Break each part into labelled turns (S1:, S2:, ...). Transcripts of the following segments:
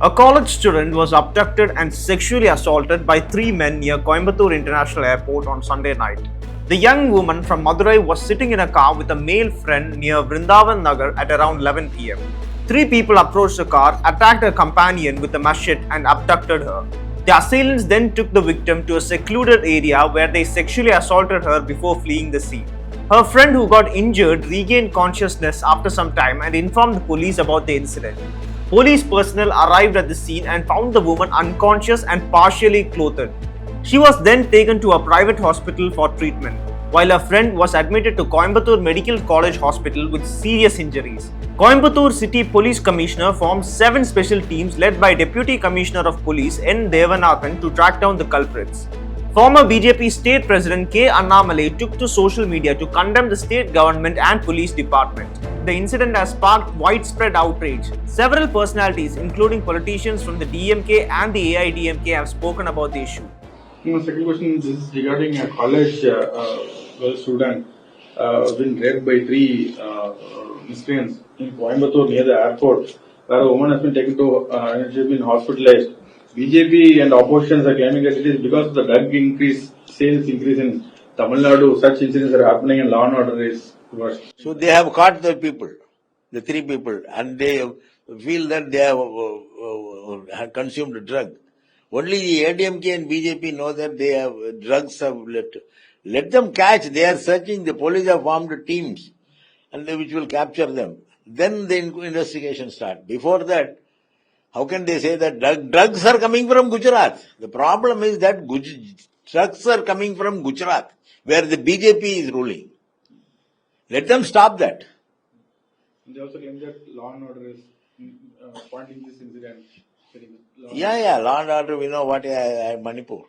S1: A college student was abducted and sexually assaulted by three men near Coimbatore International Airport on Sunday night. The young woman from Madurai was sitting in a car with a male friend near Vrindavan Nagar at around 11 pm. Three people approached the car, attacked her companion with a machete and abducted her. The assailants then took the victim to a secluded area where they sexually assaulted her before fleeing the scene. Her friend who got injured regained consciousness after some time and informed the police about the incident. Police personnel arrived at the scene and found the woman unconscious and partially clothed. She was then taken to a private hospital for treatment, while her friend was admitted to Coimbatore Medical College Hospital with serious injuries. Coimbatore City Police Commissioner formed 7 special teams led by Deputy Commissioner of Police N. Devanathan to track down the culprits. Former BJP State President K. Annamalai took to social media to condemn the state government and police department. The incident has sparked widespread outrage. Several personalities, including politicians from the DMK and the AIDMK, have spoken about the issue.
S2: My second question is regarding a college girl student been raped by 3 miscreants in Coimbatore near the airport, where a woman has been taken to and she has been hospitalized. BJP and oppositions are claiming that it is because of the drug sales increase in Tamil Nadu, such incidents are happening and law and order is worse.
S3: So they have caught the people, the 3 people, and they feel that they have consumed drug. Only the ADMK and BJP know that they have drugs. Let them catch. They are searching. The police have formed teams, and which will capture them. Then the investigation start. Before that, how can they say that drugs are coming from Gujarat? The problem is that drugs are coming from Gujarat, where the BJP is ruling. Let them stop that.
S2: They also claim that law and order is pointing this incident.
S3: Law and order, we know what Manipur.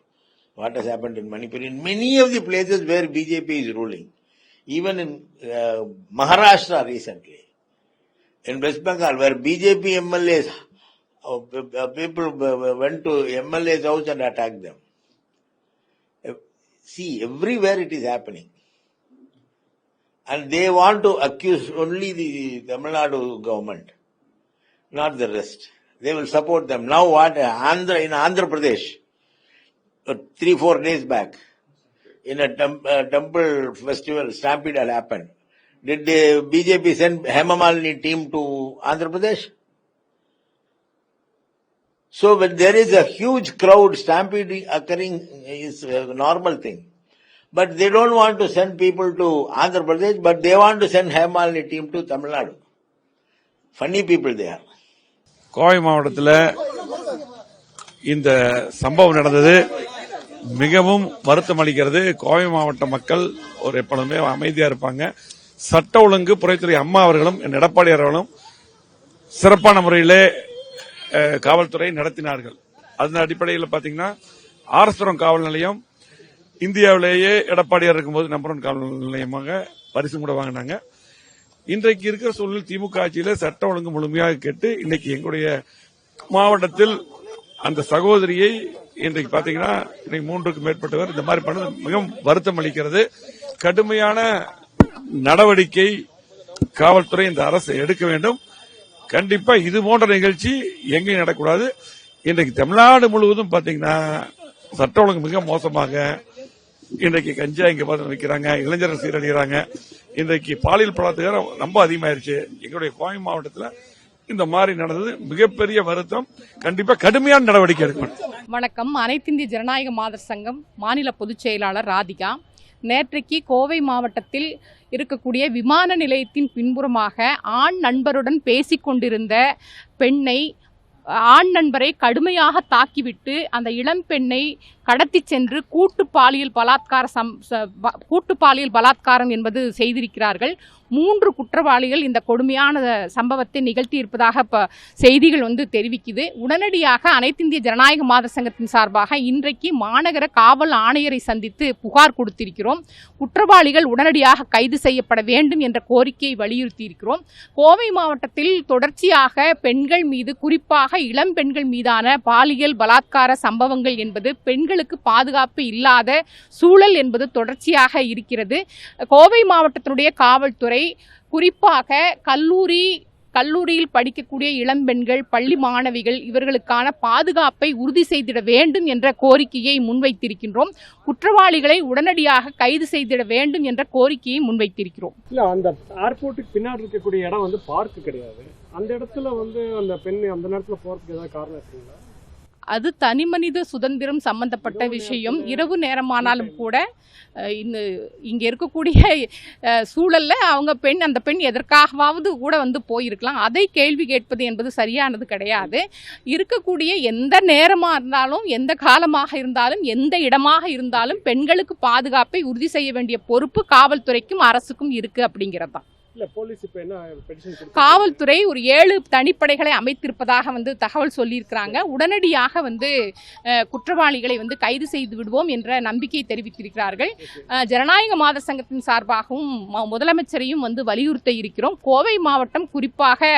S3: What has happened in Manipur. In many of the places where BJP is ruling, even in Maharashtra recently, in West Bengal, where BJP MLAs, people went to MLA's house and attacked them. See, everywhere it is happening. And they want to accuse only the Tamil Nadu government, not the rest. They will support them. Now what? In Andhra Pradesh, 3-4 days back, in a temple festival, stampede had happened. Did the BJP send Hema Malini team to Andhra Pradesh? So when there is a huge crowd, stampede occurring is a normal thing. But they don't want to send people to Andhra Pradesh, but they want to send Hema Malini team to Tamil Nadu. Funny people they are.
S4: Kovai மாவட்டத்தில் இந்த சம்பவம் நடந்தது மிகவும் வருத்தம் அளிக்கிறது. கோவை மாவட்ட மக்கள் எப்பொழுதுமே அமைதியா இருப்பாங்க. சட்ட ஒழுங்கு புரைத்துறை அம்மா அவர்களும் எடப்பாடி அவர்களும் சிறப்பான முறையிலே காவல்துறை நடத்தினார்கள். அதன் அடிப்படையில் பாத்தீங்கன்னா ஆர்எஸ்புரம் காவல் நிலையம் இந்தியாவிலேயே எடப்பாடியார் இருக்கும்போது நம்பர் 1 காவல் நிலையமாக பரிசு கூட வாங்கினாங்க. இன்றைக்கு இருக்கிற சூழலில் திமுக ஆட்சியில சட்ட ஒழுங்கு முழுமையாக கேட்டு இன்னைக்கு எங்களுடைய மாவட்டத்தில் அந்த சகோதரியை இன்றைக்கு பாத்தீங்கன்னா 3க்கும் மேற்பட்டவர் இந்த மாதிரி பண்ணது மிகவும் வருத்தம் அளிக்கிறது. கடுமையான நடவடிக்கை காவல்துறை இந்த அரசு எடுக்க வேண்டும். கண்டிப்பா இது போன்ற நிகழ்ச்சி எங்கேயும் நடக்கூடாது. இன்றைக்கு தமிழ்நாடு முழுவதும் பாத்தீங்கன்னா சட்ட ஒழுங்கு மிக மோசமாக இன்றைக்கு கஞ்சா இங்க வைக்கிறாங்க, இளைஞர்கள் சீரழிகிறாங்க. இன்றைக்கு பாலியல் பலாத்காரம் ரொம்ப அதிகமாயிருச்சு. எங்களுடைய கோவை மாவட்டத்தில் இந்த மாதிரி நடந்தது மிகப்பெரிய வருத்தம். கண்டிப்பா கடுமையான நடவடிக்கை எடுக்கணும்.
S5: வணக்கம். அனைத்திந்திய ஜனநாயக மாதர் சங்கம் மாநில பொதுச் செயலாளர் ராதிகா. நேற்றைக்கு கோவை மாவட்டத்தில் இருக்கக்கூடிய விமான நிலையத்தின் பின்புறமாக ஆண் நண்பருடன் பேசிக் கொண்டிருந்த பெண்ணை ஆண் நண்பரை கடுமையாக தாக்கிவிட்டு அந்த இளம் பெண்ணை கடத்தி சென்று கூட்டு பாலியல் பலாத்காரம் என்பது செய்திருக்கிறார்கள். 3 குற்றவாளிகள் இந்த கொடுமையான சம்பவத்தை நிகழ்த்தி இருப்பதாக செய்திகள் தெரிவிக்குது. உடனடியாக அனைத்திந்திய ஜனநாயக மாதர் சங்கத்தின் சார்பாக இன்றைக்கு மாநகர காவல் ஆணையரை சந்தித்து புகார் கொடுத்திருக்கிறோம். குற்றவாளிகள் உடனடியாக கைது செய்யப்பட வேண்டும் என்ற கோரிக்கையை வலியுறுத்தி இருக்கிறோம். கோவை மாவட்டத்தில் தொடர்ச்சியாக பெண்கள் மீது, குறிப்பாக இளம் பெண்கள் மீதான பாலியல் பலாத்கார சம்பவங்கள் என்பது பெண்களுக்கு பாதுகாப்பு இல்லாத சூழல் என்பது தொடர்ச்சியாக இருக்கிறது. கோவை மாவட்டத்தினுடைய காவல்துறை குறிப்பாக கல்லூரி கல்லூரியில் படிக்கக்கூடிய இளம்பெண்கள், பள்ளி மாணவிகள் இவர்களுக்கான பாதுகாப்பை உறுதி செய்திட வேண்டும் என்ற கோரிக்கையை முன்வைத்திருக்கின்றோம். குற்றவாளிகளை உடனடியாக கைது செய்திட வேண்டும் என்ற கோரிக்கையை முன்வைத்திருக்கிறோம்.
S6: இல்ல, அந்த ஏர்போர்ட்டுக்கு பின்னாடி இருக்கக்கூடிய இடம் வந்து பார்க் கிடையாது. அந்த இடத்துல வந்து அந்த பெண் அந்த நேரத்துல போறதுக்கு ஏதாவது காரணம் இருக்குங்களா?
S5: அது தனிமனித சுதந்திரம் சம்பந்தப்பட்ட விஷயம். இரவு நேரமானாலும் கூட இங்க இருக்கக்கூடிய சூழல்ல அந்த பெண் எதற்காகவாவது கூட வந்து போயிருக்கலாம். அதை கேள்வி கேட்பது என்பது சரியானது கிடையாது. இருக்கக்கூடிய எந்த நேரமா இருந்தாலும், எந்த காலமாக இருந்தாலும், எந்த இடமாக இருந்தாலும் பெண்களுக்கு பாதுகாப்பை உறுதி செய்ய வேண்டிய பொறுப்பு காவல்துறைக்கும் அரசுக்கும் இருக்கு அப்படிங்கிறது தான். காவல்துறை ஒரு 7 தனிப்படைகளை அமைத்திருப்பதாக வந்து தகவல் சொல்லியிருக்கிறாங்க. உடனடியாக வந்து குற்றவாளிகளை வந்து கைது செய்து விடுவோம் என்ற நம்பிக்கை தெரிவித்திருக்கிறார்கள். ஜனநாயக மாத சங்கத்தின் சார்பாகவும் முதலமைச்சரையும் வந்து வலியுறுத்த இருக்கிறோம். கோவை மாவட்டம் குறிப்பாக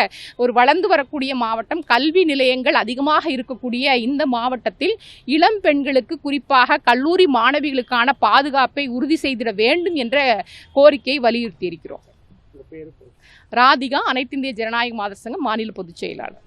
S5: ஒரு வளர்ந்து வரக்கூடிய மாவட்டம், கல்வி நிலையங்கள் அதிகமாக இருக்கக்கூடிய இந்த மாவட்டத்தில் இளம் பெண்களுக்கு, குறிப்பாக கல்லூரி மாணவிகளுக்கான பாதுகாப்பை உறுதி செய்திட வேண்டும் என்ற கோரிக்கையை வலியுறுத்தி இருக்கிறோம். ராதிகா, அனைத்திந்திய ஜனநாயக மாதர் சங்கம் மாநில பொதுச் செயலாளர்.